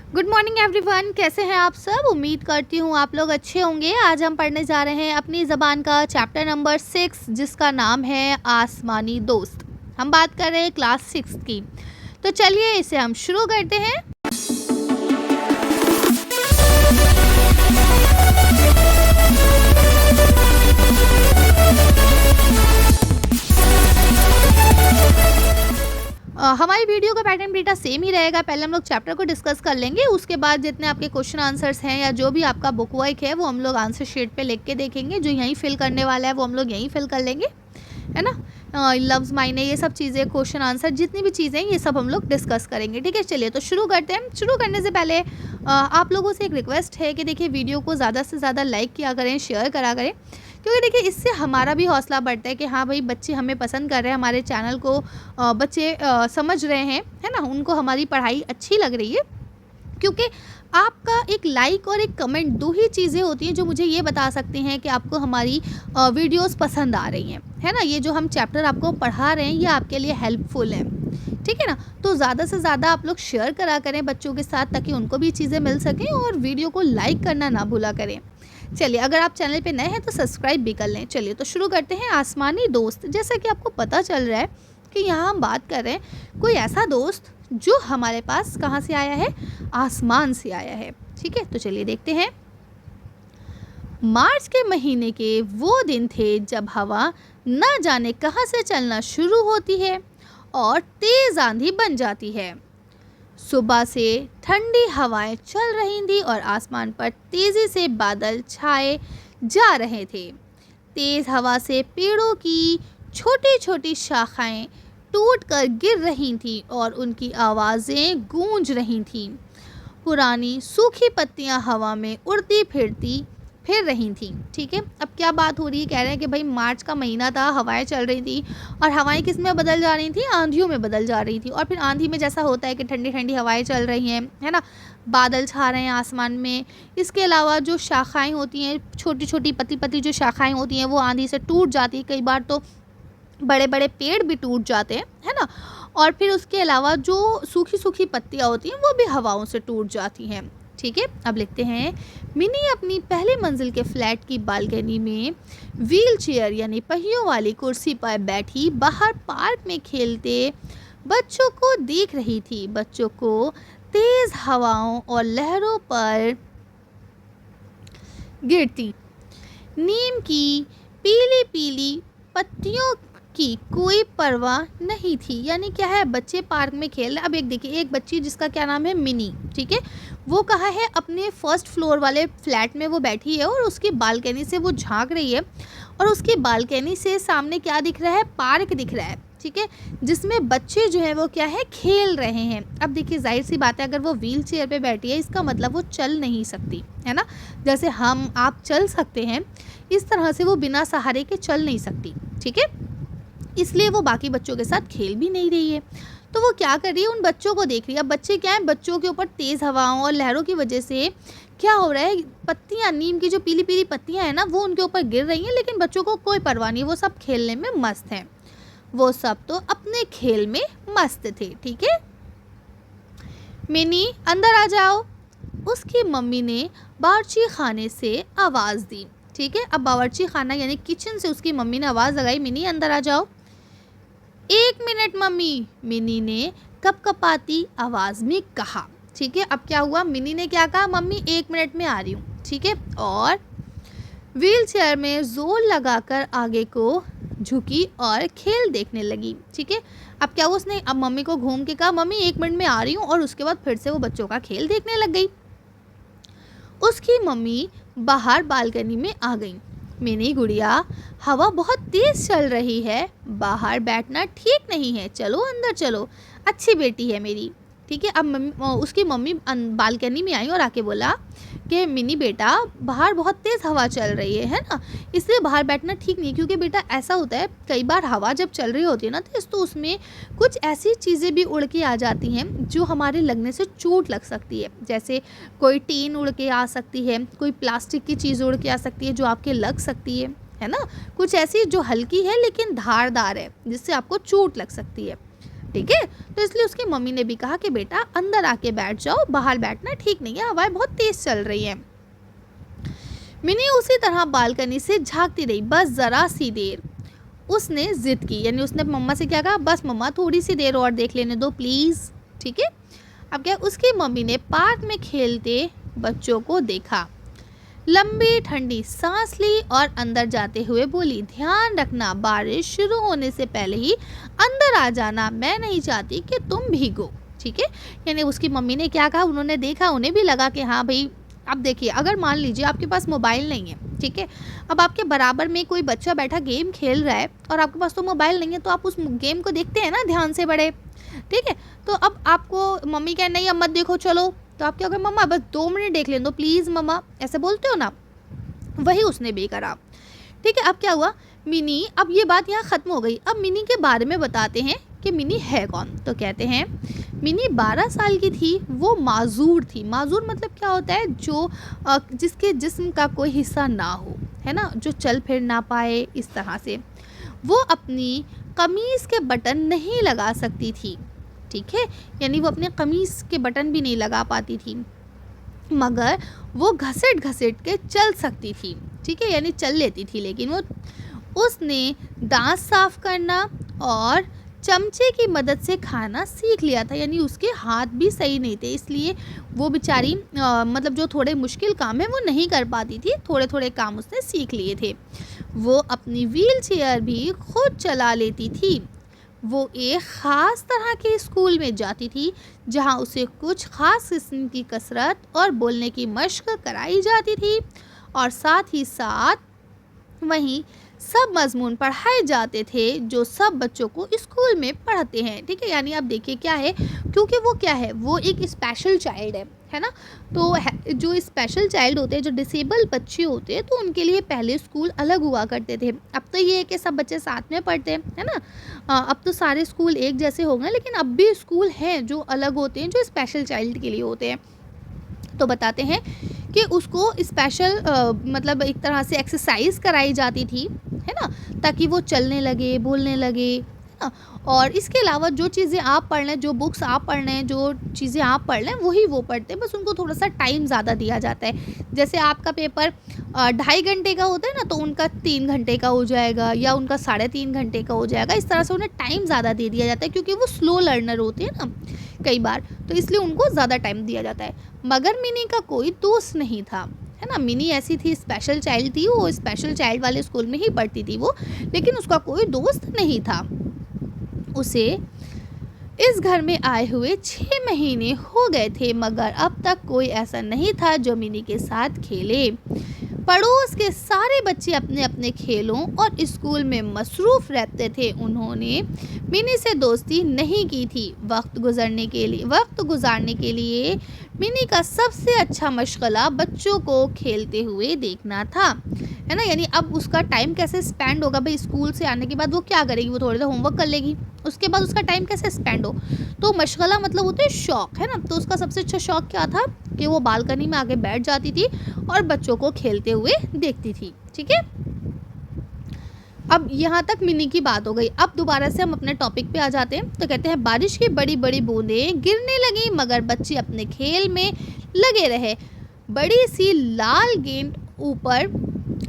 Good morning everyone, कैसे हैं आप सब। उम्मीद करती हूँ आप लोग अच्छे होंगे। आज हम पढ़ने जा रहे हैं अपनी ज़बान का चैप्टर नंबर 6 जिसका नाम है आसमानी दोस्त। हम बात कर रहे हैं क्लास 6 की। तो चलिए इसे हम शुरू करते हैं। हमारी वीडियो का पैटर्न बेटा सेम ही रहेगा। पहले हम लोग चैप्टर को डिस्कस कर लेंगे, उसके बाद जितने आपके क्वेश्चन आंसर्स हैं या जो भी आपका बुक वर्क है वो हम लोग आंसर शीट पे लिख के देखेंगे। जो यहीं फिल करने वाला है वो हम लोग यहीं फिल कर लेंगे, है ना। लफ्ज़ मायने ये सब चीज़ें, क्वेश्चन आंसर जितनी भी चीज़ें ये सब हम लोग डिस्कस करेंगे। ठीक है, चलिए तो शुरू करते हैं। शुरू करने से पहले आप लोगों से एक रिक्वेस्ट है कि देखिए वीडियो को ज़्यादा से ज़्यादा लाइक किया करें, शेयर करा करें, क्योंकि देखिए इससे हमारा भी हौसला बढ़ता है कि हाँ भाई बच्चे हमें पसंद कर रहे हैं, हमारे चैनल को बच्चे समझ रहे हैं, है ना, उनको हमारी पढ़ाई अच्छी लग रही है। क्योंकि आपका एक लाइक और एक कमेंट दो ही चीज़ें होती हैं जो मुझे ये बता सकती हैं कि आपको हमारी वीडियोस पसंद आ रही हैं, है ना। ये जो हम चैप्टर आपको पढ़ा रहे हैं ये आपके लिए हेल्पफुल है, ठीक है ना। तो ज़्यादा से ज़्यादा आप लोग शेयर करा करें बच्चों के साथ, ताकि उनको भी चीज़ें मिल सकें, और वीडियो को लाइक करना ना भूला करें। चलिए, अगर आप चैनल पे नए हैं तो सब्सक्राइब भी कर लें। चलिए तो शुरू करते हैं। आसमानी दोस्त, जैसा कि आपको पता चल रहा है कि यहाँ हम बात कर रहे हैं कोई ऐसा दोस्त जो हमारे पास कहाँ से आया है, आसमान से आया है। ठीक है, तो चलिए देखते हैं। मार्च के महीने के वो दिन थे जब हवा न जाने कहाँ से चलना शुरू होती है और तेज़ आंधी बन जाती है। सुबह से ठंडी हवाएं चल रही थी और आसमान पर तेज़ी से बादल छाए जा रहे थे। तेज़ हवा से पेड़ों की छोटी छोटी शाखाएं टूटकर गिर रही थीं और उनकी आवाज़ें गूंज रही थीं। पुरानी सूखी पत्तियां हवा में उड़ती फिर रही थी। ठीक है, अब क्या बात हो रही है, कह रहे हैं कि भाई मार्च का महीना था, हवाएं चल रही थी, और हवाएं किस में बदल जा रही थी, आंधियों में बदल जा रही थी। और फिर आंधी में जैसा होता है कि ठंडी ठंडी हवाएं चल रही हैं, है ना, बादल छा रहे हैं आसमान में। इसके अलावा जो शाखाएं होती हैं, छोटी छोटी पतली पतली जो शाखाएं होती हैं वो आंधी से टूट जाती है। कई बार तो बड़े बड़े पेड़ भी टूट जाते हैं, है ना। और फिर उसके अलावा जो सूखी सूखी पत्तियाँ होती हैं वो भी हवाओं से टूट जाती हैं। ठीक है, अब लिखते हैं। मिनी अपनी पहली मंजिल के फ्लैट की बालकनी में व्हील चेयर यानी पहियों वाली कुर्सी पर बैठी बाहर पार्क में खेलते बच्चों को देख रही थी। बच्चों को तेज हवाओं और लहरों पर गिरती नीम की पीली पीली पत्तियों की कोई परवाह नहीं थी। यानी क्या है, बच्चे पार्क में खेल रहे। अब एक देखिए, एक बच्ची जिसका क्या नाम है, मिनी, ठीक है, वो कहाँ है, अपने फर्स्ट फ्लोर वाले फ्लैट में वो बैठी है और उसकी बालकनी से वो झांक रही है, और उसकी बालकनी से सामने क्या दिख रहा है, पार्क दिख रहा है। ठीक है, जिसमें बच्चे जो है वो क्या है, खेल रहे हैं। अब देखिए जाहिर सी बात है, अगर वो व्हील चेयर पे बैठी है इसका मतलब वो चल नहीं सकती, है ना। जैसे हम आप चल सकते हैं, इस तरह से वो बिना सहारे के चल नहीं सकती। ठीक है, इसलिए वो बाकी बच्चों के साथ खेल भी नहीं रही है। तो वो क्या कर रही है, उन बच्चों को देख रही है। अब बच्चे क्या है, बच्चों के ऊपर तेज़ हवाओं और लहरों की वजह से क्या हो रहा है, पत्तियां, नीम की जो पीली पीली पत्तियां हैं ना, वो उनके ऊपर गिर रही हैं, लेकिन बच्चों को कोई परवाह नहीं, वो सब खेलने में मस्त हैं। वो सब तो अपने खेल में मस्त थे। ठीक है, मिनी अंदर आ जाओ, उसकी मम्मी ने बावर्ची खाने से आवाज़ दी। ठीक है, अब बावर्ची खाना यानी किचन से उसकी मम्मी ने आवाज़ लगाई, मिनी अंदर आ जाओ। 1 मिनट मम्मी, मिनी ने कपकपाती आवाज़ में कहा। ठीक है, अब क्या हुआ, मिनी ने क्या कहा, मम्मी 1 मिनट में आ रही हूँ। ठीक है, और व्हील चेयर में जोर लगाकर आगे को झुकी और खेल देखने लगी। ठीक है, अब क्या हुआ, उसने अब मम्मी को घूम के कहा, मम्मी 1 मिनट में आ रही हूँ, और उसके बाद फिर से वो बच्चों का खेल देखने लग गई। उसकी मम्मी बाहर बालकनी में आ गई। मिनी गुड़िया, हवा बहुत तेज़ चल रही है, बाहर बैठना ठीक नहीं है, चलो अंदर चलो, अच्छी बेटी है मेरी। ठीक है, अब उसकी मम्मी बालकनी में आई और आके बोला कि मिनी बेटा, बाहर बहुत तेज़ हवा चल रही है ना, इसलिए बाहर बैठना ठीक नहीं है। क्योंकि बेटा ऐसा होता है, कई बार हवा जब चल रही होती है ना, तो उसमें कुछ ऐसी चीज़ें भी उड़ के आ जाती हैं जो हमारे लगने से चोट लग सकती है। जैसे कोई टीन उड़ के आ सकती है, कोई प्लास्टिक की चीज़ उड़ के आ सकती है जो आपके लग सकती है ना, कुछ ऐसी जो हल्की है लेकिन धारदार है, जिससे आपको चोट लग सकती है। ठीक है। तो इसलिए उसकी मम्मी ने भी कहा कि बेटा अंदर आके बैठ जाओ, बाहर बैठना ठीक नहीं है, हवाएं बहुत तेज चल रही हैं। मिनी उसी तरह बालकनी से झांकती रही। बस ज़रा सी देर उसने ज़िद की, यानी उसने मम्मा से क्या कहा, बस मम्मा थोड़ी सी देर और देख लेने दो प्लीज़, ठीक है। अब क्या, उसकी मम्मी ने पार्क में खेलते बच्चों को देखा, लंबी ठंडी सांस ली और अंदर जाते हुए बोली, ध्यान रखना बारिश शुरू होने से पहले ही अंदर आ जाना, मैं नहीं चाहती कि तुम भीगो, ठीक है। यानी उसकी मम्मी ने क्या कहा, उन्होंने देखा, उन्हें भी लगा कि हाँ भाई, अब देखिए अगर मान लीजिए आपके पास मोबाइल नहीं है, ठीक है, अब आपके बराबर में कोई बच्चा बैठा गेम खेल रहा है और आपके पास तो मोबाइल नहीं है, तो आप उस गेम को देखते हैं ना ध्यान से बड़े, ठीक है। तो अब आपको मम्मी कहे नहीं अब मत देखो चलो, तो आप क्या करें, मम्मा बस 2 मिनट देख लें दो प्लीज़ मम्मा, ऐसे बोलते हो ना, वही उसने भी करा, ठीक है। अब क्या हुआ, मिनी, अब ये बात यहाँ ख़त्म हो गई। अब मिनी के बारे में बताते हैं कि मिनी है कौन। तो कहते हैं मिनी 12 साल की थी, वो माजूर थी। माजूर मतलब क्या होता है, जो जिसके जिस्म का कोई हिस्सा ना हो, है ना, जो चल फिर ना पाए, इस तरह से। वो अपनी कमीज़ के बटन नहीं लगा सकती थी, ठीक है, यानी वो अपने कमीज़ के बटन भी नहीं लगा पाती थी, मगर वो घसीट घसीट के चल सकती थी, ठीक है, यानी चल लेती थी। लेकिन उसने दांत साफ करना और चमचे की मदद से खाना सीख लिया था, यानी उसके हाथ भी सही नहीं थे, इसलिए वो बेचारी मतलब जो थोड़े मुश्किल काम है वो नहीं कर पाती थी, थोड़े थोड़े काम उसने सीख लिए थे। वो अपनी व्हील चेयर भी खुद चला लेती थी। वो एक ख़ास तरह के स्कूल में जाती थी जहां उसे कुछ ख़ास किस्म की कसरत और बोलने की मश्क कराई जाती थी, और साथ ही साथ वहीं सब मज़मून पढ़ाए जाते थे जो सब बच्चों को स्कूल में पढ़ाते हैं, ठीक है। यानी अब देखिए क्या है, क्योंकि वो क्या है, वो एक स्पेशल चाइल्ड है ना, तो जो स्पेशल चाइल्ड होते हैं, जो डिसेबल बच्चे होते हैं, तो उनके लिए पहले स्कूल अलग हुआ करते थे। अब तो ये है कि सब बच्चे साथ में पढ़ते हैं, है ना, अब तो सारे स्कूल एक जैसे हो गए, लेकिन अब भी स्कूल हैं जो अलग होते हैं, जो स्पेशल चाइल्ड के लिए होते हैं। तो बताते हैं कि उसको स्पेशल मतलब एक तरह से एक्सरसाइज कराई जाती थी, है ना, ताकि वो चलने लगे, बोलने लगे, है ना। और इसके अलावा जो चीज़ें आप पढ़ लें, जो बुक्स आप पढ़ लें, जो चीज़ें आप पढ़ लें, वही वो पढ़ते हैं, बस उनको थोड़ा सा टाइम ज़्यादा दिया जाता है। जैसे आपका पेपर 2.5 घंटे का होता है ना, तो उनका 3 घंटे का हो जाएगा, या उनका 3.5 घंटे का हो जाएगा। इस तरह से उन्हें टाइम ज़्यादा दे दिया जाता है, क्योंकि वो स्लो लर्नर होते हैं ना कई बार, तो इसलिए उनको ज़्यादा टाइम दिया जाता है। मगर मिनी का कोई दोस्त नहीं था, है ना, मिनी ऐसी थी, स्पेशल चाइल्ड थी, वो स्पेशल चाइल्ड वाले स्कूल में ही पढ़ती थी वो, लेकिन उसका कोई दोस्त नहीं था। उसे इस घर में आए हुए 6 महीने हो गए थे, मगर अब तक कोई ऐसा नहीं था जो मिनी के साथ खेले। पड़ोस के सारे बच्चे अपने अपने खेलों और स्कूल में मसरूफ़ रहते थे। उन्होंने मिनी से दोस्ती नहीं की थी। वक्त गुजारने के लिए मिनी का सबसे अच्छा मशगला बच्चों को खेलते हुए देखना था, है ना। यानी अब उसका टाइम कैसे स्पेंड होगा भाई, स्कूल से आने के बाद वो क्या करेगी, वो थोड़ी देर होमवर्क कर लेगी, उसके बाद उसका टाइम कैसे स्पेंड हो। तो मशगला मतलब होता है शौक़, है ना। तो उसका सबसे अच्छा शौक़ क्या था कि वो बालकनी में आके बैठ जाती थी और बच्चों को खेलते हुए देखती थी, ठीक है। अब यहाँ तक मिनी की बात हो गई। अब दोबारा से हम अपने टॉपिक पे आ जाते हैं। तो कहते हैं बारिश की बड़ी बड़ी बूंदें गिरने लगी, मगर बच्चे अपने खेल में लगे रहे। बड़ी सी लाल गेंद ऊपर,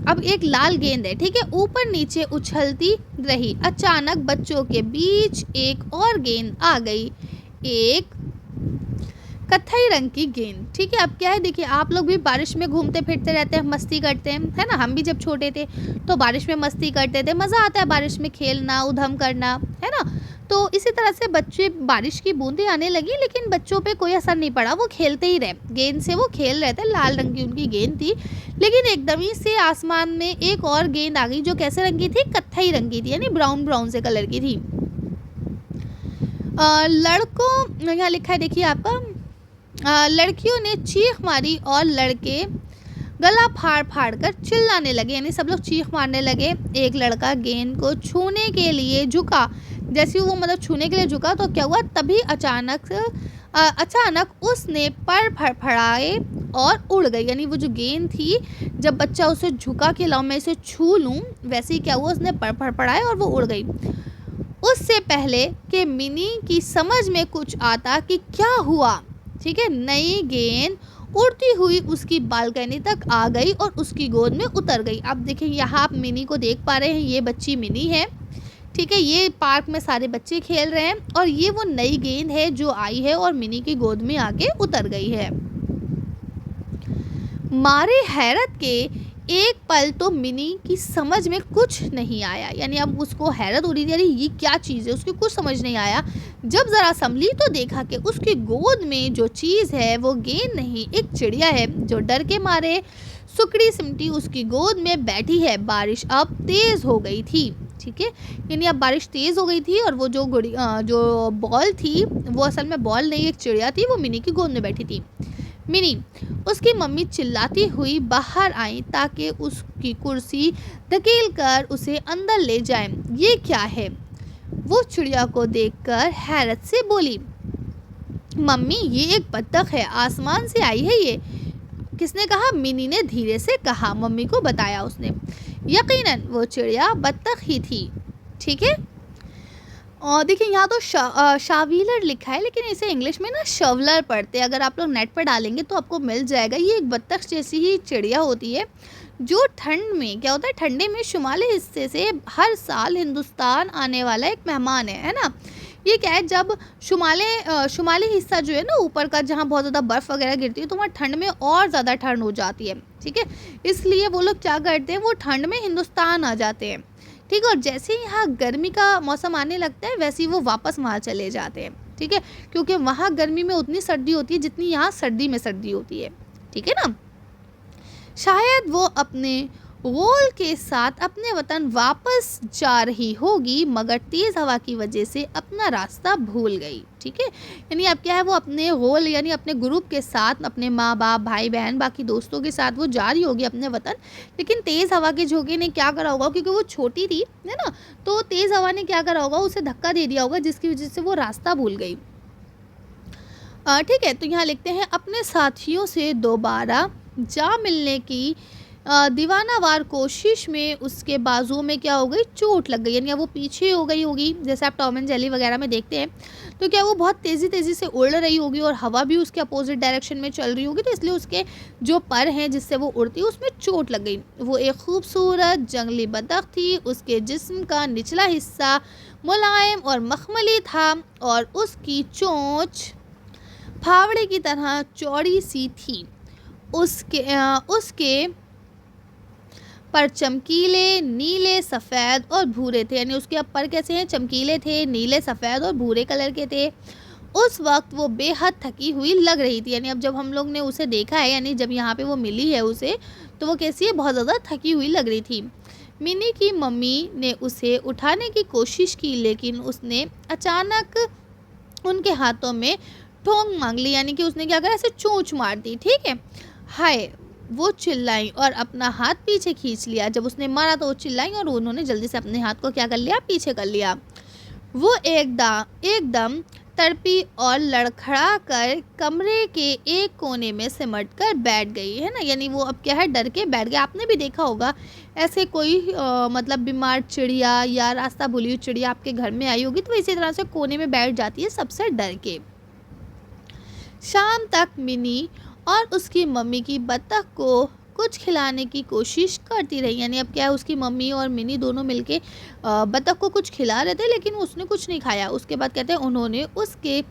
अब एक लाल गेंद है, ठीक है, ऊपर नीचे उछलती रही। अचानक बच्चों के बीच एक और गेंद आ गई, एक कत्थई रंग की गेंद, ठीक है। अब क्या है, देखिए आप लोग भी बारिश में घूमते फिरते रहते हैं, मस्ती करते हैं, है ना। हम भी जब छोटे थे तो बारिश में मस्ती करते थे, मज़ा आता है बारिश में खेलना, उधम करना, है ना। तो इसी तरह से बच्चे, बारिश की बूंदें आने लगी, लेकिन बच्चों पे कोई असर नहीं पड़ा, वो खेलते ही रहे, गेंद से वो खेल रहे थे। लाल रंग की उनकी गेंद थी, लेकिन एकदम ही से आसमान में एक और गेंद आ गई, जो कैसे रंग की थी, कत्थई रंग की थी, यानी ब्राउन ब्राउन से कलर की थी। लड़कों, यहाँ लिखा है देखिए आपका, लड़कियों ने चीख मारी और लड़के गला फाड़ फाड़ कर चिल्लाने लगे, यानी सब लोग चीख मारने लगे। एक लड़का गेंद को छूने के लिए झुका, जैसे वो मतलब छूने के लिए झुका तो क्या हुआ, तभी अचानक उसने पर फड़फड़ाए और उड़ गई। यानी वो जो गेंद थी, जब बच्चा उसे झुका कि लाओ मैं इसे छू लूँ, वैसे ही क्या हुआ, उसने पर फड़फड़ाए और वो उड़ गई। उससे पहले कि मिनी की समझ में कुछ आता कि क्या हुआ, ठीक है, नई गेंद उड़ती हुई उसकी बालकनी तक आ गई और उसकी गोद में उतर गई। अब देखिए यहाँ आप मिनी को देख पा रहे हैं, ये बच्ची मिनी है, ठीक है। ये पार्क में सारे बच्चे खेल रहे हैं और ये वो नई गेंद है जो आई है और मिनी की गोद में आके उतर गई है। मारे हैरत के एक पल तो मिनी की समझ में कुछ नहीं आया, यानी अब उसको हैरत हो रही थी, अरे ये क्या चीज़ है, उसकी कुछ समझ नहीं आया। जब ज़रा संभली तो देखा कि उसकी गोद में जो चीज़ है वो गेंद नहीं, एक चिड़िया है जो डर के मारे सुकड़ी सिमटी उसकी गोद में बैठी है। बारिश अब तेज़ हो गई थी, ठीक है, यानी अब बारिश तेज़ हो गई थी और वो जो बॉल थी वो असल में बॉल नहीं, एक चिड़िया थी, वो मिनी की गोद में बैठी थी। मिनी, उसकी मम्मी चिल्लाती हुई बाहर आई ताकि उसकी कुर्सी धकेल कर उसे अंदर ले जाएं। ये क्या है? वो चिड़िया को देखकर हैरत से बोली, मम्मी ये एक बत्तख है, आसमान से आई है ये। किसने कहा? मिनी ने धीरे से कहा, मम्मी को बताया उसने। यकीनन वो चिड़िया बत्तख ही थी, ठीक है। और देखिए यहाँ तो शावीलर लिखा है, लेकिन इसे इंग्लिश में ना शवलर पढ़ते हैं। अगर आप लोग नेट पर डालेंगे तो आपको मिल जाएगा। ये एक बत्तख जैसी ही चिड़िया होती है जो ठंड में क्या होता है, ठंडे में शुमाली हिस्से से हर साल हिंदुस्तान आने वाला एक मेहमान है ना। ये क्या है, जब शुमाली हिस्सा जो है ना ऊपर का, जहाँ बहुत ज़्यादा बर्फ़ वगैरह गिरती है तो वहाँ ठंड में और ज़्यादा ठंड हो जाती है, ठीक है। इसलिए वो लोग क्या करते हैं, वो ठंड में हिंदुस्तान आ जाते हैं, ठीक है। और जैसे ही यहाँ गर्मी का मौसम आने लगता है वैसे ही वो वापस वहाँ चले जाते हैं, ठीक है, क्योंकि वहाँ गर्मी में उतनी सर्दी होती है जितनी यहाँ सर्दी में सर्दी होती है, ठीक है ना। शायद वो अपने गोल के साथ अपने वतन वापस जा रही होगी, मगर तेज़ हवा की वजह से अपना रास्ता भूल गई, ठीक है। यानी अब क्या है, वो अपने गोल यानी अपने ग्रुप के साथ, अपने माँ बाप भाई बहन बाकी दोस्तों के साथ वो जा रही होगी अपने वतन, लेकिन तेज़ हवा के झोंके ने क्या करा होगा, क्योंकि वो छोटी थी है ना, तो तेज़ हवा ने क्या करा होगा, उसे धक्का दे दिया होगा जिसकी वजह से वो रास्ता भूल गई, ठीक है। तो यहाँ लिखते हैं, अपने साथियों से दोबारा जा मिलने की दीवानावार कोशिश में उसके बाजुओं में क्या हो गई, चोट लग गई, यानी वो पीछे हो गई होगी। जैसे आप टॉम एंड जेरी वगैरह में देखते हैं तो क्या वो बहुत तेज़ी से उड़ रही होगी और हवा भी उसके अपोजिट डायरेक्शन में चल रही होगी, तो इसलिए उसके जो पर हैं जिससे वो उड़ती है उसमें चोट लग गई। वो एक खूबसूरत जंगली बतख थी, उसके जिस्म का निचला हिस्सा मुलायम और मखमली था और उसकी चोंच फावड़े की तरह चौड़ी सी थी। उसके पर चमकीले नीले सफ़ेद और भूरे थे, यानी उसके पर कैसे हैं, चमकीले थे, नीले सफ़ेद और भूरे कलर के थे। उस वक्त वो बेहद थकी हुई लग रही थी, यानी अब जब हम लोग ने उसे देखा है, यानी जब यहाँ पे वो मिली है उसे, तो वो कैसी है, बहुत ज़्यादा थकी हुई लग रही थी। मिनी की मम्मी ने उसे उठाने की कोशिश की, लेकिन उसने अचानक उनके हाथों में ठोंक मांग ली, यानी कि उसने क्या करा, ऐसे चोंच मार दी, ठीक है। हाय, वो चिल्लाई और अपना हाथ पीछे खींच लिया। जब उसने मारा तो वो चिल्लाई और उन्होंने जल्दी से अपने हाथ को क्या कर लिया, पीछे कर लिया। वो एकदम तड़पी और लड़खड़ा कर कमरे के एक कोने में सिमट कर बैठ गई, है ना, यानी वो अब क्या है, डर के बैठ गया। आपने भी देखा होगा ऐसे कोई मतलब बीमार चिड़िया या रास्ता भूली हुई चिड़िया आपके घर में आई होगी तो इसी तरह से कोने में बैठ जाती है सबसे डर के। शाम तक मिनी और उसकी मम्मी की बत्तख को कुछ खिलाने की कोशिश करती रही, यानी अब क्या है, उसकी मम्मी और मिनी दोनों मिलके बत्तख को कुछ खिला रहे थे, लेकिन उसने कुछ नहीं खाया। उसके बाद कहते हैं उन्होंने उसके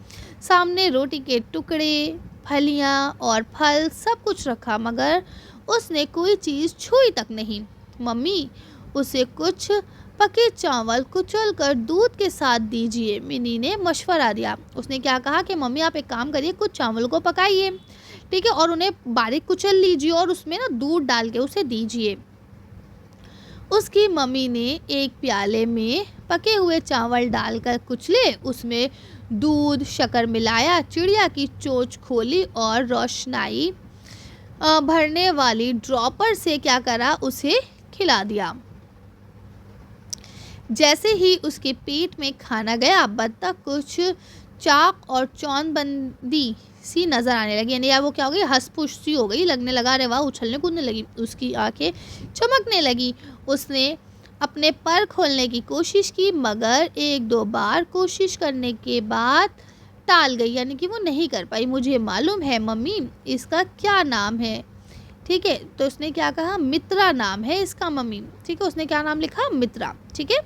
सामने रोटी के टुकड़े, फलियां और फल सब कुछ रखा, मगर उसने कोई चीज़ छुई तक नहीं। मम्मी, उसे कुछ पके चावल कुचल कर दूध के साथ दीजिए, मिनी ने मशवरा दिया। उसने क्या कहा कि मम्मी आप एक काम करिए, कुछ चावल को पकाइए, ठीक है, और उन्हें बारीक कुचल लीजिए और उसमें ना दूध डाल के उसे दीजिए। उसकी मम्मी ने एक प्याले में पके हुए चावल डालकर कुचले, उसमें दूध शक्कर मिलाया, चिड़िया की चोंच खोली और रोशनाई भरने वाली ड्रॉपर से क्या करा, उसे खिला दिया। जैसे ही उसके पेट में खाना गया, बत्तख कुछ चाक और चौनबंदी सी नज़र आने लगी, यानी यार वो क्या हो गई, हंस-पुश सी हो गई, लगने लगा, अरे वाह, उछलने कूदने लगी, उसकी आंखें चमकने लगी। उसने अपने पर खोलने की कोशिश की, मगर एक दो बार कोशिश करने के बाद टाल गई, यानी कि वो नहीं कर पाई। मुझे मालूम है मम्मी, इसका क्या नाम है। ठीक है, तो उसने क्या कहा, मित्रा नाम है इसका मम्मी। ठीक है, उसने क्या नाम लिखा, मित्रा। ठीक है,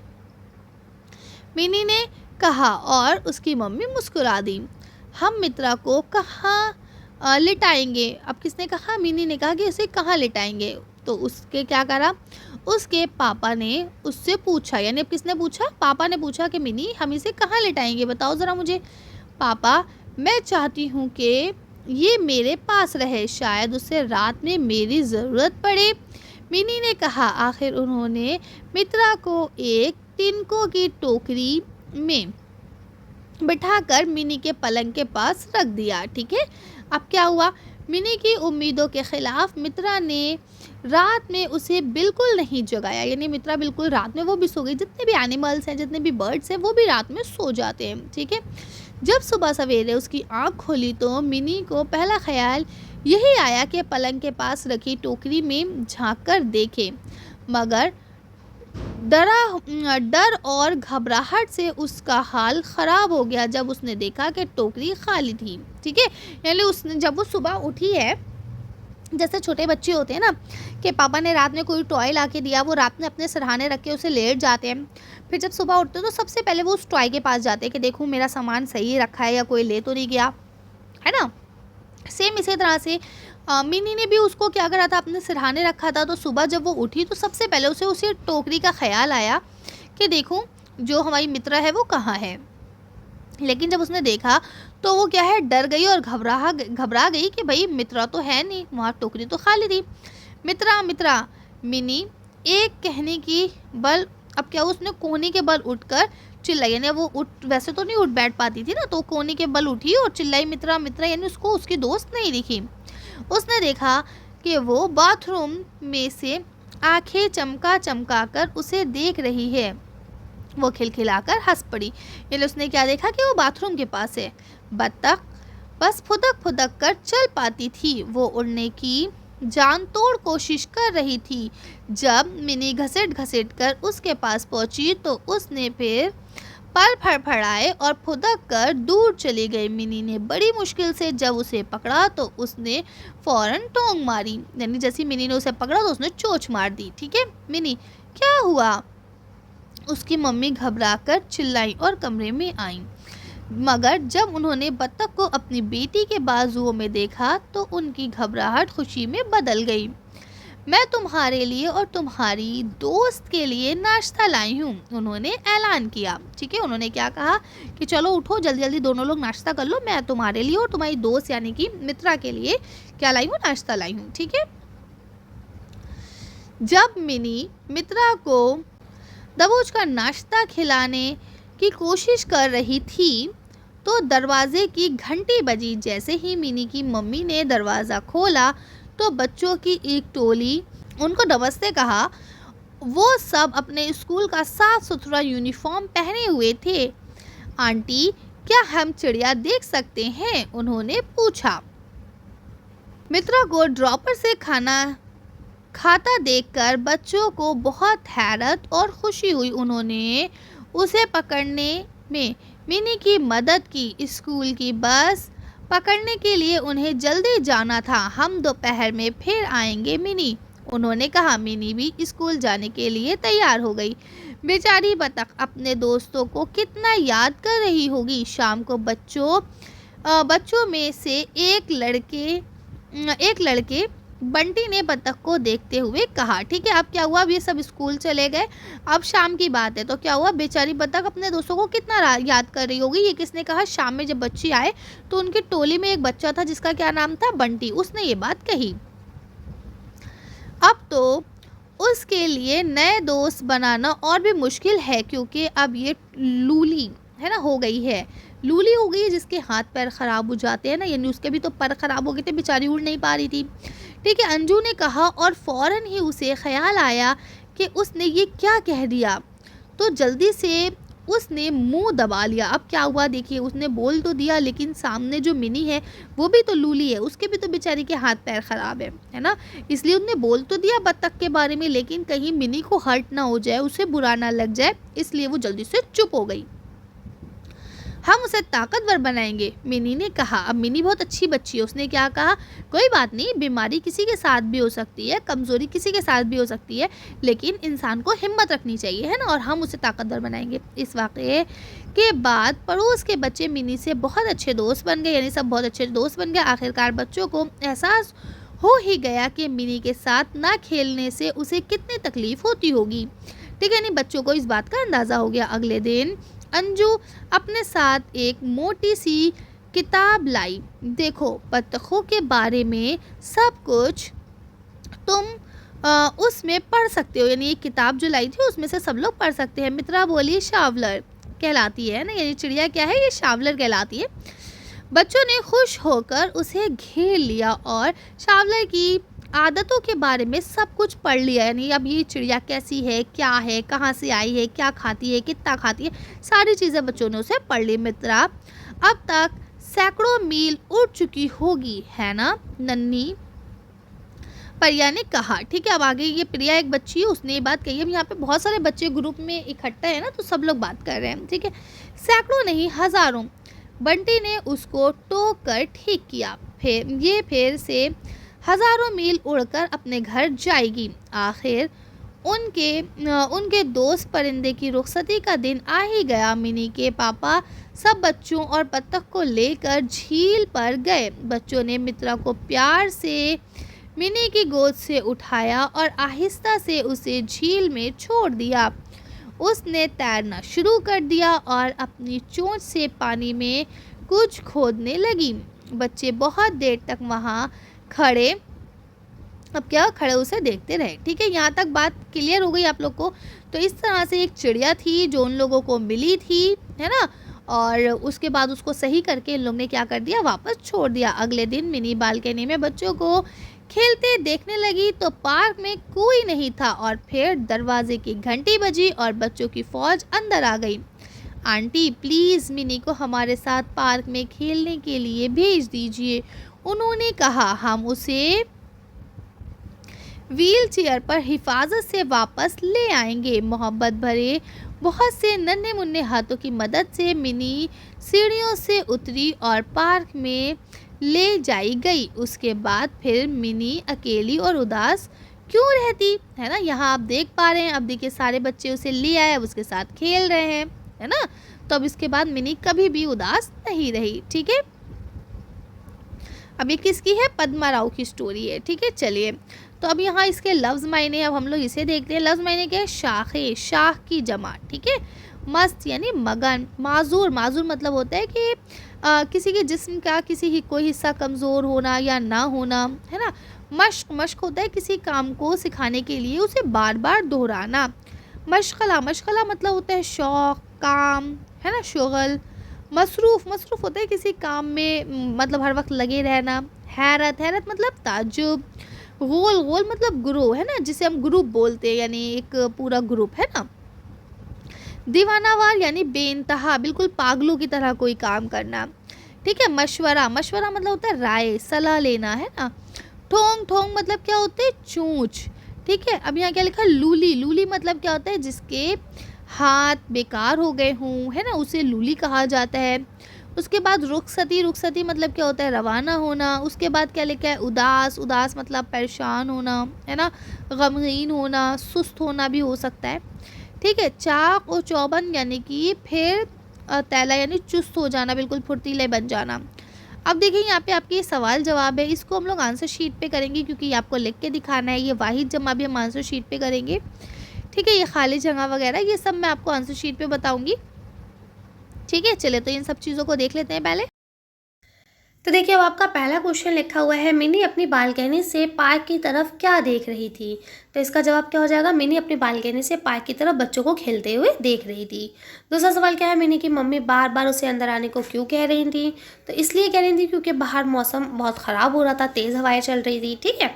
मिनी ने कहा और उसकी मम्मी मुस्कुरा दी। हम मित्रा को कहाँ लिटाएंगे। अब किसने कहा, मिनी ने कहा कि उसे कहाँ लिटाएंगे। तो उसके क्या करा, उसके पापा ने उससे पूछा, यानी अब किसने पूछा, पापा ने पूछा कि मिनी हम इसे कहाँ लिटाएंगे, बताओ ज़रा मुझे। पापा, मैं चाहती हूँ कि ये मेरे पास रहे, शायद उसे रात में मेरी ज़रूरत पड़े। मिनी ने कहा। आखिर उन्होंने मित्रा को एक तिनकों की टोकरी में बिठाकर मिनी के पलंग के पास रख दिया। ठीक है, अब क्या हुआ, मिनी की उम्मीदों के खिलाफ मित्रा ने रात में उसे बिल्कुल नहीं जगाया, यानी मित्रा बिल्कुल रात में वो भी सो गई। जितने भी एनिमल्स हैं, जितने भी बर्ड्स हैं, वो भी रात में सो जाते हैं। ठीक है, जब सुबह सवेरे उसकी आंख खोली तो मिनी को पहला ख्याल यही आया कि पलंग के पास रखी टोकरी में झांक कर देखे, मगर डर और घबराहट से उसका हाल ख़राब हो गया जब उसने देखा कि टोकरी खाली थी। ठीक है, यानी उसने जब वो सुबह उठी है, जैसे छोटे बच्चे होते हैं ना कि पापा ने रात में कोई टॉय ला के दिया, वो रात में अपने सिरहाने रख के उसे लेट जाते हैं। फिर जब सुबह उठते हैं तो सबसे पहले वो उस टॉय के पास जाते हैं कि देखूँ मेरा सामान सही रखा है या कोई ले तो नहीं गया, है ना। सेम इसी तरह से मिनी ने भी उसको क्या करा था, अपने सिरहाने रखा था। तो सुबह जब वो उठी तो सबसे पहले उसे टोकरी का ख्याल आया कि देखूं जो हमारी मित्रा है वो कहाँ है। लेकिन जब उसने देखा तो वो क्या है, डर गई और घबरा गई कि भाई मित्रा तो है नहीं, वहाँ टोकरी तो खाली थी। मित्रा मित्रा, मिनी एक कहने की बल, अब क्या उसने कोहनी के बल उठकर चिल्लाई, यानी वो वैसे तो नहीं उठ बैठ पाती थी ना, तो कोहनी के बल उठी और चिल्लाई मित्रा मित्रा, यानी उसको उसकी दोस्त नहीं दिखी। उसने देखा कि वो बाथरूम में से आंखें चमका कर उसे देख रही है। वो खिलखिलाकर हंस पड़ी, यानी उसने क्या देखा कि वो बाथरूम के पास है। बत्तख बस फुदक कर चल पाती थी, वो उड़ने की जान तोड़ कोशिश कर रही थी। जब मिनी घसीट कर उसके पास पहुंची तो उसने फिर पर फड़फड़ाए और फुदक कर दूर चली गई। मिनी ने बड़ी मुश्किल से जब उसे पकड़ा तो उसने फौरन टोंग मारी, यानी जैसी मिनी ने उसे पकड़ा तो उसने चोंच मार दी। ठीक है, मिनी क्या हुआ, उसकी मम्मी घबराकर चिल्लाई और कमरे में आई, मगर जब उन्होंने बत्तख को अपनी बेटी के बाजुओं में देखा तो उनकी घबराहट खुशी में बदल गई। मैं तुम्हारे लिए और तुम्हारी दोस्त के लिए नाश्ता लाई हूँ, उन्होंने ऐलान किया। ठीक है, उन्होंने क्या कहा कि चलो उठो जल्दी जल्दी दोनों लोग नाश्ता कर लो, मैं तुम्हारे लिए और तुम्हारी दोस्त यानी कि मित्रा के लिए क्या लाई हूँ, नाश्ता लाई हूँ। ठीक है, जब मिनी मित्रा को दबोचकर नाश्ता खिलाने की कोशिश कर रही थी तो दरवाजे की घंटी बजी। जैसे ही मिनी की मम्मी ने दरवाज़ा खोला तो बच्चों की एक टोली उनको नमस्ते कहा। वो सब अपने स्कूल का साफ सुथरा यूनिफॉर्म पहने हुए थे। आंटी, क्या हम चिड़िया देख सकते हैं, उन्होंने पूछा। मित्रा को ड्रॉपर से खाना खाता देखकर बच्चों को बहुत हैरत और खुशी हुई। उन्होंने उसे पकड़ने में मिनी की मदद की। स्कूल की बस पकड़ने के लिए उन्हें जल्दी जाना था। हम दोपहर में फिर आएंगे मिनी, उन्होंने कहा। मिनी भी स्कूल जाने के लिए तैयार हो गई। बेचारी बतख अपने दोस्तों को कितना याद कर रही होगी। शाम को बच्चों में से एक लड़के बंटी ने बतख को देखते हुए कहा। ठीक है, अब क्या हुआ, अब ये सब स्कूल चले गए, अब शाम की बात है। तो क्या हुआ, बेचारी बतख अपने दोस्तों को कितना याद कर रही होगी। ये किसने कहा, शाम में जब बच्चे आए तो उनकी टोली में एक बच्चा था जिसका क्या नाम था, बंटी, उसने ये बात कही। अब तो उसके लिए नए दोस्त बनाना और भी मुश्किल है क्योंकि अब ये लूली है ना हो गई है, लूली हो गई है जिसके हाथ पैर ख़राब हो जाते हैं ना, यानी उसके भी तो पर ख़राब हो गए थे, बेचारी उड़ नहीं पा रही थी। ठीक है, अंजू ने कहा और फ़ौरन ही उसे ख्याल आया कि उसने ये क्या कह दिया, तो जल्दी से उसने मुंह दबा लिया। अब क्या हुआ देखिए, उसने बोल तो दिया लेकिन सामने जो मिनी है वो भी तो लूली है, उसके भी तो बेचारी के हाथ पैर खराब है ना। इसलिए उसने बोल तो दिया बत्तख के बारे में, लेकिन कहीं मिनी को हर्ट ना हो जाए, उसे बुरा ना लग जाए, इसलिए वो जल्दी से चुप हो गई। हम उसे ताकतवर बनाएंगे, मिनी ने कहा। अब मिनी बहुत अच्छी बच्ची है, उसने क्या कहा, कोई बात नहीं, बीमारी किसी के साथ भी हो सकती है, कमज़ोरी किसी के साथ भी हो सकती है, लेकिन इंसान को हिम्मत रखनी चाहिए, है ना, और हम उसे ताकतवर बनाएंगे। इस वाक़े के बाद पड़ोस के बच्चे मिनी से बहुत अच्छे दोस्त बन गए, यानी सब बहुत अच्छे दोस्त बन गए। आखिरकार बच्चों को एहसास हो ही गया कि मिनी के साथ ना खेलने से उसे कितनी तकलीफ़ होती होगी। ठीक है, नहीं, बच्चों को इस बात का अंदाज़ा हो गया। अगले दिन अंजू अपने साथ एक मोटी सी किताब लाई। देखो, बत्तखों के बारे में सब कुछ तुम उसमें पढ़ सकते हो, यानी एक किताब जो लाई थी उसमें से सब लोग पढ़ सकते हैं। मित्रा बोली, शावलर कहलाती है ना, यानी चिड़िया क्या है, ये शावलर कहलाती है। बच्चों ने खुश होकर उसे घेर लिया और शावलर की आदतों के बारे में सब कुछ पढ़ लिया, यानी अब ये चिड़िया कैसी है, कहाँ से आई है, क्या खाती है, कितना खाती है, सारी चीज़ें बच्चों ने उसे पढ़ ली। मित्रा अब तक सैकड़ों मील उड़ चुकी होगी, है ना नन्ही, प्रिया ने कहा। ठीक है, अब आगे ये प्रिया एक बच्ची है, उसने ये बात कही। अब यहाँ पे बहुत सारे बच्चे ग्रुप में इकट्ठा है ना, तो सब लोग बात कर रहे हैं। ठीक है, सैकड़ों नहीं, हज़ारों। बंटी ने उसको टोक कर ठीक किया। फिर से हज़ारों मील उड़कर अपने घर जाएगी। आखिर उनके दोस्त परिंदे की रुखसती का दिन आ ही गया। मिनी के पापा सब बच्चों और बत्तख को लेकर झील पर गए। बच्चों ने मित्रा को प्यार से मिनी की गोद से उठाया और आहिस्ता से उसे झील में छोड़ दिया। उसने तैरना शुरू कर दिया और अपनी चोंच से पानी में कुछ खोदने लगी। बच्चे बहुत देर तक वहाँ खड़े उसे देखते रहे। ठीक है, यहाँ तक बात क्लियर हो गई आप लोग को। तो इस तरह से एक चिड़िया थी जो उन लोगों को मिली थी, है ना, और उसके बाद उसको सही करके इन लोग ने क्या कर दिया, वापस छोड़ दिया। अगले दिन मिनी बालकनी में बच्चों को खेलते देखने लगी तो पार्क में कोई नहीं था, और फिर दरवाजे की घंटी बजी और बच्चों की फौज अंदर आ गई। आंटी प्लीज़ मिनी को हमारे साथ पार्क में खेलने के लिए भेज दीजिए, उन्होंने कहा। हम उसे व्हील चेयर पर हिफाजत से वापस ले आएंगे। मोहब्बत भरे बहुत से नन्हे मुन्ने हाथों की मदद से मिनी सीढ़ियों से उतरी और पार्क में ले जाई गई। उसके बाद फिर मिनी अकेली और उदास क्यों रहती, है ना। यहाँ आप देख पा रहे हैं, अब देखिए सारे बच्चे उसे ले आए, उसके साथ खेल रहे हैं, है ना। तो अब इसके बाद मिनी कभी भी उदास नहीं रही। ठीक है, अब ये किसकी है, पद्मा राव की स्टोरी है। ठीक है, चलिए, तो अब यहाँ इसके लफ्ज़ मायने अब हम लोग इसे देखते हैं। लफ्ज़ मायने क्या है, शाखे, शाख की जमा। ठीक है, मस्त यानी मगन, माजूर, माजूर मतलब होता है कि किसी के जिस्म का किसी की कोई हिस्सा कमज़ोर होना या ना होना, है ना। मश्क, मश्क होता है किसी काम को सिखाने के लिए उसे बार बार दोहराना। मशगला, मशगला मतलब होता है शौक़, काम, है ना, शुगल। मसरूफ़, मसरूफ़ होता है किसी काम में मतलब हर वक्त लगे रहना। हैरत, हैरत मतलब ताज्जुब। गोल, गोल मतलब ग्रुप, है ना, जिसे हम ग्रुप बोलते हैं, यानी एक पूरा ग्रुप, है ना। दीवानावार यानी बेइंतहा, बिल्कुल पागलों की तरह कोई काम करना। ठीक है, मशवरा, मशवरा मतलब होता है राय, सलाह लेना, है ना। ठोंग, ठोंग मतलब क्या होता है, चूंच। ठीक है, अब यहाँ क्या लिखा, लूली, लूली मतलब क्या होता है, जिसके हाथ बेकार हो गए हों, है ना, उसे लूली कहा जाता है। उसके बाद रुखसती, रुखसती मतलब क्या होता है, रवाना होना। उसके बाद क्या लिखा है, उदास, उदास मतलब परेशान होना, है ना, गमगीन होना, सुस्त होना भी हो सकता है। ठीक है, चाक और चौबन यानी कि फिर तैला यानी चुस्त हो जाना, बिल्कुल फुर्तीले बन जाना। अब देखिए यहाँ पे आपके सवाल जवाब है, इसको हम लोग आंसर शीट पे करेंगे क्योंकि ये आपको लिख के दिखाना है। ये वाहिद जमा भी हम आंसर शीट पे करेंगे। ठीक है, ये खाली जगह वगैरह ये सब मैं आपको आंसर शीट पे बताऊंगी। ठीक है, चले तो इन सब चीज़ों को देख लेते हैं पहले। तो देखिए अब आपका पहला क्वेश्चन लिखा हुआ है, मिनी अपनी बालकनी से पार्क की तरफ क्या देख रही थी। तो इसका जवाब क्या हो जाएगा, मिनी अपनी बालकनी से पार्क की तरफ बच्चों को खेलते हुए देख रही थी। दूसरा सवाल क्या है, मिनी की मम्मी बार बार उसे अंदर आने को क्यों कह रही थी। तो इसलिए कह रही थी क्योंकि बाहर मौसम बहुत ख़राब हो रहा था, तेज़ हवाएं चल रही थी। ठीक है,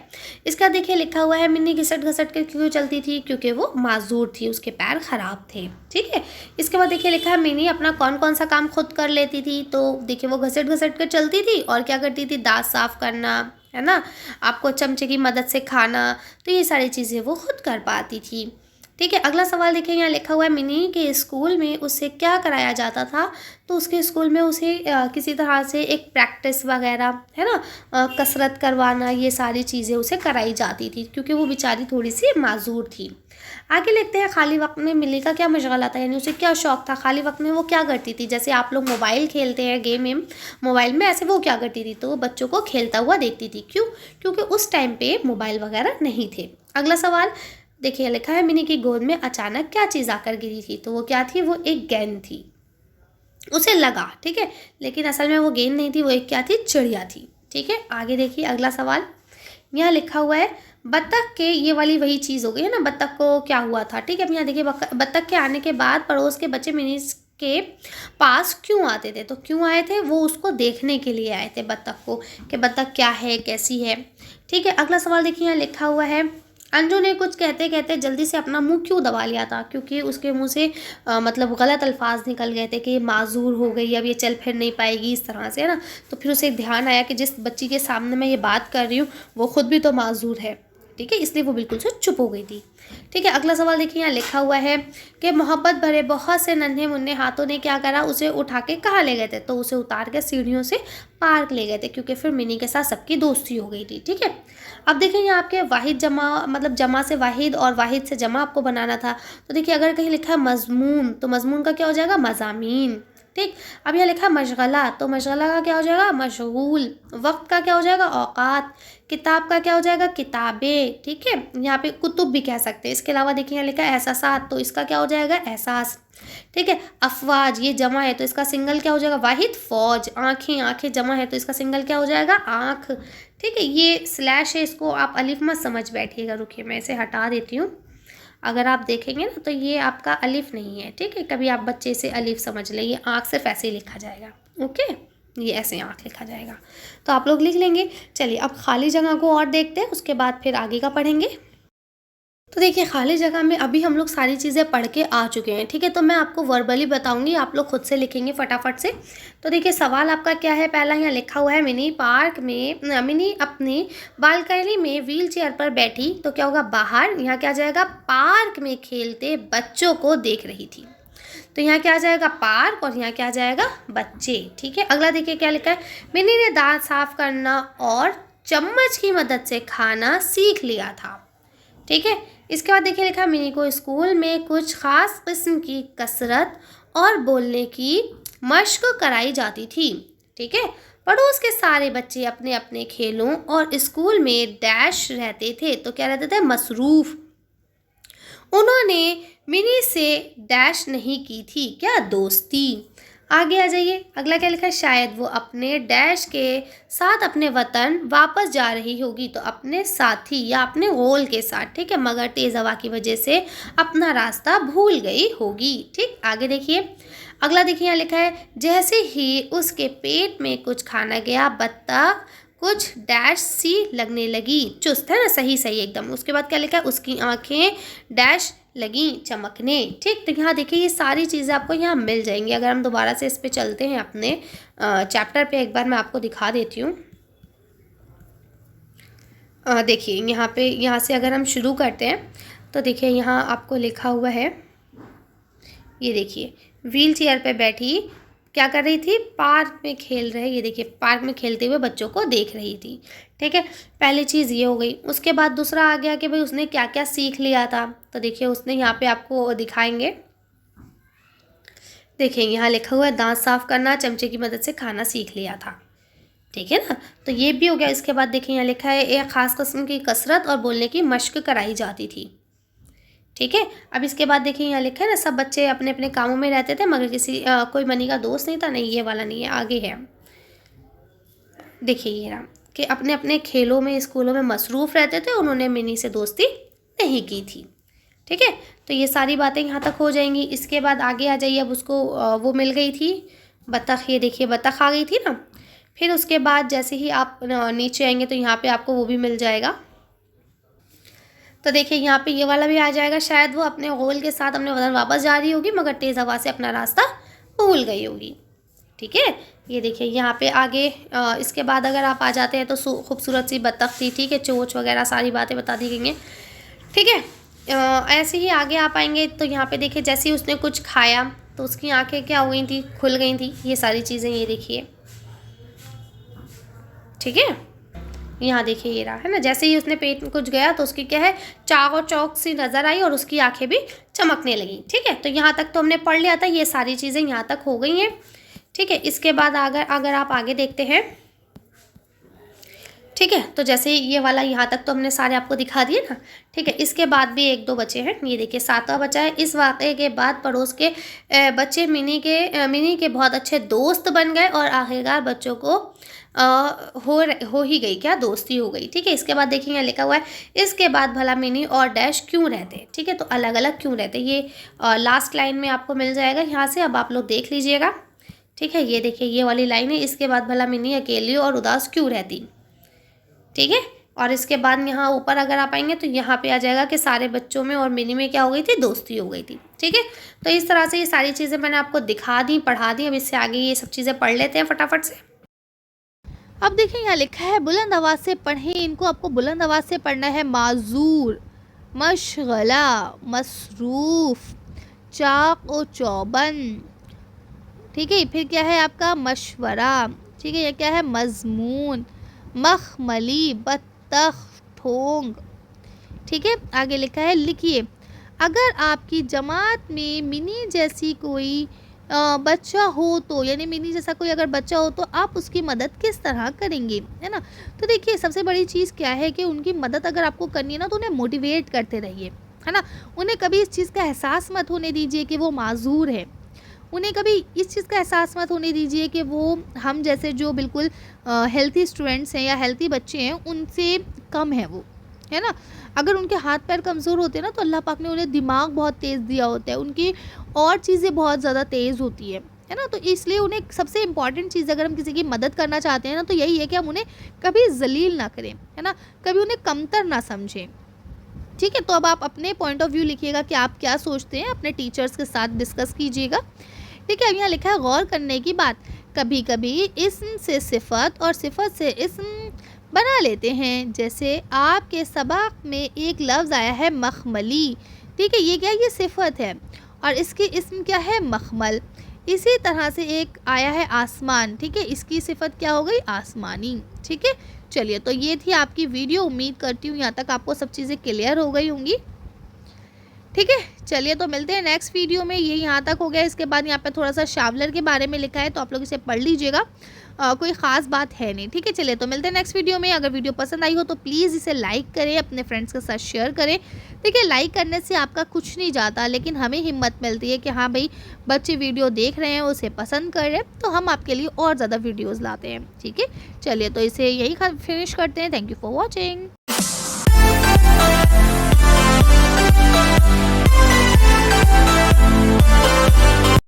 इसका देखिए लिखा हुआ है, मिनी घिसट घसट कर क्यों चलती थी, क्योंकि वो माजूर थी, उसके पैर खराब थे। ठीक है, इसके बाद देखिए लिखा है, मिनी अपना कौन कौन सा काम खुद कर लेती थी। तो देखिए वो घसट घसट कर चलती थी और क्या करती थी, दांत साफ करना, है ना, आपको चमचे की मदद से खाना, तो ये सारी चीज़ें वो खुद कर पाती थी। ठीक है, अगला सवाल देखिए, यहाँ लिखा हुआ है, मिनी के स्कूल में उससे क्या कराया जाता था। तो उसके स्कूल में उसे किसी तरह से एक प्रैक्टिस वगैरह, है ना, कसरत करवाना, ये सारी चीज़ें उसे कराई जाती थी क्योंकि वो बेचारी थोड़ी सी माजूर थी। आगे लिखते हैं, खाली वक्त में मिली का क्या मशगला था, यानी उसे क्या शौक था, खाली वक्त में वो क्या करती थी। जैसे आप लोग मोबाइल खेलते हैं, गेम वेम मोबाइल में, ऐसे वो क्या करती थी, तो वो बच्चों को खेलता हुआ देखती थी। क्यों, क्योंकि उस टाइम पे मोबाइल वगैरह नहीं थे। अगला सवाल देखिए, लिखा है, मिनी की गोद में अचानक क्या चीज़ आकर गिरी थी। तो वो क्या थी, वो एक गेंद थी, उसे लगा। ठीक है, लेकिन असल में वो गेंद नहीं थी, वो एक क्या थी, चिड़िया थी। ठीक है, आगे देखिए अगला सवाल, यहाँ लिखा हुआ है, बत्तख के, ये वाली वही चीज़ हो गई है ना, बत्तख को क्या हुआ था। ठीक है, अब यहाँ देखिए, बत्तख के आने के बाद पड़ोस के बच्चे मिनी के पास क्यों आते थे। तो क्यों आए थे, वो उसको देखने के लिए आए थे, बत्तख को, कि बत्तख क्या है, कैसी है। ठीक है, अगला सवाल देखिए, यहाँ लिखा हुआ है, अंजू ने कुछ कहते कहते जल्दी से अपना मुंह क्यों दबा लिया था। क्योंकि उसके मुंह से मतलब गलत अल्फाज निकल गए थे कि माजूर हो गई, अब ये चल फिर नहीं पाएगी, इस तरह से, है ना। तो फिर उसे ध्यान आया कि जिस बच्ची के सामने मैं ये बात कर रही हूँ वो खुद भी तो माजूर है। ठीक है, इसलिए वो बिल्कुल से चुप हो गई थी। ठीक है, अगला सवाल देखिए, यहाँ लिखा हुआ है कि मोहब्बत भरे बहुत से नन्हे मुन्ने हाथों ने क्या करा, उसे उठा के कहाँ ले गए थे। तो उसे उतार के सीढ़ियों से पार्क ले गए थे, क्योंकि फिर मिनी के साथ सबकी दोस्ती हो गई थी। ठीक है, अब देखिए यहाँ आपके वाहिद जमा, मतलब जमा से वाहिद और वाहिद से जमा आपको बनाना था। तो देखिए अगर कहीं लिखा है मजमून, तो मजमून का क्या हो जाएगा, मजामीन। ठीक, अब यहाँ लिखा है मशगला, तो मशगला का क्या हो जाएगा, मशगूल। वक्त का क्या हो जाएगा, औकात। किताब का क्या हो जाएगा, किताबें। ठीक है, यहाँ पे कुतुब भी कह सकते हैं। इसके अलावा देखिए यहाँ लिखा है एहसासात, तो इसका क्या हो जाएगा, एहसास। ठीक है, अफवाज, ये जमा है तो इसका सिंगल क्या हो जाएगा, वाहिद। फौज, आँखें, आँखें जमा है तो इसका सिंगल क्या हो जाएगा, आँख। ठीक है, ये स्लैश है, इसको आप अलिफ मत समझ बैठिएगा। रुकिए मैं इसे हटा देती हूँ। अगर आप देखेंगे ना तो ये आपका अलिफ नहीं है। ठीक है, कभी आप बच्चे से अलिफ समझ लें, ये आँख सिर्फ ऐसे ही लिखा जाएगा। ओके, ये ऐसे आँख लिखा जाएगा, तो आप लोग लिख लेंगे। चलिए अब खाली जगह को और देखते हैं, उसके बाद फिर आगे का पढ़ेंगे। तो देखिए खाली जगह में अभी हम लोग सारी चीज़ें पढ़ के आ चुके हैं। ठीक है, तो मैं आपको वर्बली बताऊंगी, आप लोग खुद से लिखेंगे फटाफट से। तो देखिए सवाल आपका क्या है, पहला यहाँ लिखा हुआ है, मिनी पार्क में, मिनी अपनी बालकनी में व्हील चेयर पर बैठी, तो क्या होगा, बाहर। यहाँ क्या आ जाएगा, पार्क में खेलते बच्चों को देख रही थी। तो यहाँ क्या आ जाएगा, पार्क, और यहाँ क्या आ जाएगा, बच्चे। ठीक है, अगला देखिए क्या लिखा है, मिनी ने दांत साफ करना और चम्मच की मदद से खाना सीख लिया था। ठीक है, इसके बाद देखिए लिखा, मिनी को स्कूल में कुछ खास किस्म की कसरत और बोलने की मश्क कराई जाती थी। ठीक है, पड़ोस के सारे बच्चे अपने अपने खेलों और स्कूल में डैश रहते थे, तो क्या रहते थे, मसरूफ। उन्होंने मिनी से डैश नहीं की थी, क्या, दोस्ती। आगे आ जाइए, अगला क्या लिखा है, शायद वो अपने डैश के साथ अपने वतन वापस जा रही होगी, तो अपने साथी या अपने गोल के साथ। ठीक है, मगर तेज़ हवा की वजह से अपना रास्ता भूल गई होगी। ठीक, आगे देखिए, अगला देखिए यहाँ लिखा है, जैसे ही उसके पेट में कुछ खाना गया, बत्तख कुछ डैश सी लगने लगी, चुस्त, है ना, सही सही एकदम। उसके बाद क्या लिखा है, उसकी आंखें डैश लगी चमकने। ठीक, तो यहाँ देखिए ये सारी चीज़ें आपको यहाँ मिल जाएंगी। अगर हम दोबारा से इस पे चलते हैं अपने चैप्टर पे, एक बार मैं आपको दिखा देती हूँ। देखिए यहाँ पे, यहाँ से अगर हम शुरू करते हैं तो देखिए यहाँ आपको लिखा हुआ है, ये देखिए व्हील चेयर पे बैठी क्या कर रही थी, पार्क में खेल रहे, ये देखिए पार्क में खेलते हुए बच्चों को देख रही थी। ठीक है, पहली चीज़ ये हो गई। उसके बाद दूसरा आ गया कि भाई उसने क्या क्या सीख लिया था। तो देखिए उसने यहाँ पे आपको दिखाएंगे, देखिए यहाँ लिखा हुआ है, दांत साफ करना, चमचे की मदद से खाना सीख लिया था। ठीक है ना, तो ये भी हो गया। इसके बाद देखिए यहाँ लिखा है, एक ख़ास किस्म की कसरत और बोलने की मश्क कराई जाती थी। ठीक है, अब इसके बाद देखिए यहाँ लिखा है ना, सब बच्चे अपने अपने कामों में रहते थे, मगर किसी कोई मनी का दोस्त नहीं था। नहीं, ये वाला नहीं है, आगे है। देखिए ये रहा कि अपने अपने खेलों में स्कूलों में मसरूफ़ रहते थे, उन्होंने मिनी से दोस्ती नहीं की थी। ठीक है, तो ये सारी बातें यहाँ तक हो जाएंगी। इसके बाद आगे आ जाइए। अब उसको वो मिल गई थी बतख, ये देखिए बतख आ गई थी ना। फिर उसके बाद जैसे ही आप नीचे आएंगे तो यहाँ पे आपको वो भी मिल जाएगा। तो देखिए यहाँ पे ये वाला भी आ जाएगा। शायद वो अपने गोल के साथ अपने वतन वापस जा रही होगी, मगर तेज़ हवा से अपना रास्ता भूल गई होगी। ठीक है, ये देखिए यहाँ पे आगे इसके बाद अगर आप आ जाते हैं तो खूबसूरत सी बतख थी। ठीक है, चोंच वगैरह सारी बातें बता दी गई हैं। ठीक है, ऐसे ही आगे आ पाएंगे तो यहाँ पे देखिए जैसे ही उसने कुछ खाया तो उसकी आंखें क्या हो गई थी, खुल गई थी। ये सारी चीज़ें ये देखिए। ठीक है, यहाँ देखिए ये रहा है ना। जैसे ही उसने पेट में कुछ गया तो उसकी क्या है, चाक और चौक सी नज़र आई और उसकी आंखें भी चमकने लगी। ठीक है, तो यहाँ तक तो हमने पढ़ लिया था। ये सारी चीज़ें यहाँ तक हो गई हैं। ठीक है, इसके बाद अगर आप आगे देखते हैं। ठीक है, तो जैसे ये वाला यहाँ तक तो हमने सारे आपको दिखा दिए ना। ठीक है, इसके बाद भी एक दो बचे हैं। ये देखिए 7वां बचा है। इस वाक़े के बाद पड़ोस के बच्चे मिनी के बहुत अच्छे दोस्त बन गए और आखिरकार बच्चों को हो ही गई क्या, दोस्ती हो गई। ठीक है, इसके बाद देखिए यहाँ लिखा हुआ है, इसके बाद भला मिनी और डैश क्यों रहते। ठीक है, तो अलग अलग क्यों रहते, ये लास्ट लाइन में आपको मिल जाएगा यहाँ से। अब आप लोग देख लीजिएगा। ठीक है, ये देखिए ये वाली लाइन है, इसके बाद भला मिनी अकेली और उदास क्यों रहती। ठीक है, और इसके बाद यहाँ ऊपर अगर आप आएंगे तो यहाँ पे आ जाएगा कि सारे बच्चों में और मिनी में क्या हो गई थी, दोस्ती हो गई थी। ठीक है, तो इस तरह से ये सारी चीज़ें मैंने आपको दिखा दी, पढ़ा दी। अब इससे आगे ये सब चीज़ें पढ़ लेते हैं फटाफट से। अब देखिए यहाँ लिखा है बुलंद आवाज़ से पढ़ें। इनको आपको बुलंद आवाज़ से पढ़ना है। माजूर, मशगला, मसरूफ़, चाक और चौबन। ठीक है, फिर क्या है आपका मशवरा। ठीक है, ये क्या है, मजमून, मखमली, बत्तख, ठोंग। ठीक है, आगे लिखा है लिखिए। अगर आपकी जमात में मिनी जैसी कोई बच्चा हो तो, यानी मिनी जैसा कोई अगर बच्चा हो तो आप उसकी मदद किस तरह करेंगे, है ना। तो देखिए सबसे बड़ी चीज़ क्या है कि उनकी मदद अगर आपको करनी है ना तो उन्हें मोटिवेट करते रहिए, है ना। उन्हें कभी इस चीज़ का एहसास मत होने दीजिए कि वो माजूर है। उन्हें कभी इस चीज़ का एहसास मत होने दीजिए कि वो हम जैसे जो बिल्कुल हेल्थी स्टूडेंट्स हैं या हेल्थी बच्चे हैं उनसे कम है वो, है ना। अगर उनके हाथ पैर कमज़ोर होते हैं ना तो अल्लाह पाक ने उन्हें दिमाग बहुत तेज़ दिया होता है, उनकी और चीज़ें बहुत ज़्यादा तेज़ होती है ना। तो इसलिए उन्हें सबसे इम्पॉर्टेंट चीज़ अगर हम किसी की मदद करना चाहते हैं ना तो यही है कि हम उन्हें कभी जलील ना करें, है ना, कभी उन्हें कमतर ना समझें। ठीक है, तो अब आप अपने पॉइंट ऑफ व्यू लिखिएगा कि आप क्या सोचते हैं, अपने टीचर्स के साथ डिस्कस कीजिएगा। ठीक है, अब यहाँ लिखा है गौर करने की बात। कभी कभी इस्म से सिफत और सिफत से इस्म बना लेते हैं। जैसे आपके सबक में एक लफ्ज़ आया है मखमली। ठीक है, ये क्या है, ये सिफत है और इसकी इस्म क्या है, मखमल। इसी तरह से एक आया है आसमान। ठीक है, इसकी सिफत क्या हो गई, आसमानी। ठीक है, चलिए तो ये थी आपकी वीडियो। उम्मीद करती हूँ यहाँ तक आपको सब चीज़ें क्लियर हो गई होंगी। ठीक है, चलिए तो मिलते हैं नेक्स्ट वीडियो में। ये यहाँ तक हो गया। इसके बाद यहाँ पे थोड़ा सा शावलर के बारे में लिखा है तो आप लोग इसे पढ़ लीजिएगा। कोई ख़ास बात है नहीं। ठीक है, चलिए तो मिलते हैं नेक्स्ट वीडियो में। अगर वीडियो पसंद आई हो तो प्लीज़ इसे लाइक करें, अपने फ्रेंड्स के साथ शेयर करें। ठीक है, लाइक करने से आपका कुछ नहीं जाता, लेकिन हमें हिम्मत मिलती है कि हाँ भाई बच्चे वीडियो देख रहे हैं, उसे पसंद कर रहे हैं, तो हम आपके लिए और ज़्यादा वीडियोज़ लाते हैं। ठीक है, चलिए तो इसे यही फिनिश करते हैं। Thank you for watching.